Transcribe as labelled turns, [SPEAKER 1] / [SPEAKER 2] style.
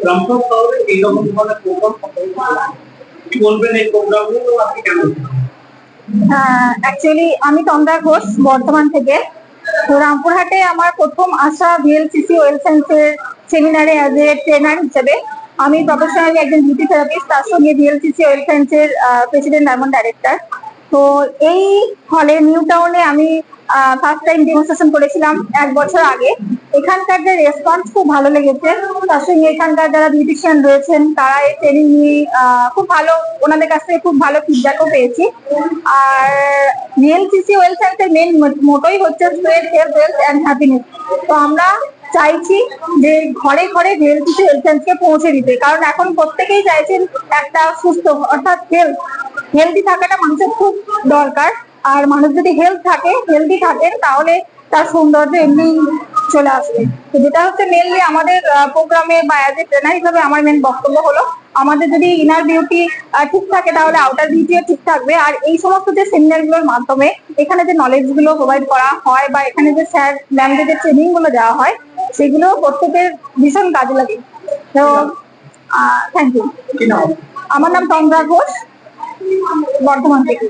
[SPEAKER 1] রামপুর শহরে এইরকম ধরনের প্রোগ্রাম কি বলবেন এই প্রোগ্রামগুলো আপনি কেন?
[SPEAKER 2] অ্যাকচুয়ালি আমি তন্দ্রা ঘোষ বর্ধমান থেকে। তো রামপুরহাটে আমার প্রথম আসা ভিএলসিসি ওয়েল সায়েন্সের সেমিনারে অ্যাজ এ ট্রেনার হিসেবে। আমি প্রফেশনালি একজন বিউটি থেরাপিস্ট, তার সঙ্গে ভিএলসিসি ওয়েল সায়েন্সের প্রেসিডেন্ট এবং ডাইরেক্টর। তো এই হলে নিউ টাউনে আমি ফার্স্ট টাইম ডেমনস্ট্রেশন করেছিলাম 1 বছর আগে। এখানকার যে রেসপন্স খুব ভালো লেগেছে। তার সঙ্গে এখানকার যারা বিউটিশিয়ান রয়েছেন তারা এই ট্রেনিং নিয়ে খুব ভালো, ওনাদের কাছ থেকে খুব ভালো ফিডব্যাকও পেয়েছি। আর ভিএলসিসি ওয়েল সায়েন্সের মেন মোটোই হচ্ছে spread health, wealth and happiness. তো আমরা চাইছি যে ঘরে ঘরে ভিএলসিসি ওয়েল সায়েন্সকে পৌঁছে দিতে, কারণ এখন প্রত্যেকেই চাইছেন একটা সুস্থ অর্থাৎ হেলদি থাকাটা মানুষের খুব দরকার। আর মানুষ যদি হেলদি থাকেন তাহলে তার সৌন্দর্য এমনি চলে আসবে। তো যেটা হচ্ছে মেনলি আমাদের প্রোগ্রামে বা অ্যাজ এ ট্রেনার হিসেবে আমার মেন বক্তব্য হলো, আমাদের যদি ইনার বিউটি ঠিক থাকে তাহলে আউটার বিউটিও ঠিক থাকবে। আর এই সমস্ত যে সেমিনার গুলোর মাধ্যমে এখানে যে নলেজ গুলো প্রোভাইড করা হয় বা এখানে যে স্যার ম্যামদের যে ট্রেনিং গুলো দেওয়া হয় সেগুলো প্রত্যেকের ভীষণ কাজে লাগে। তো থ্যাংক ইউ। আমার নাম তন্দ্রা ঘোষ, বর্ধমান থেকে।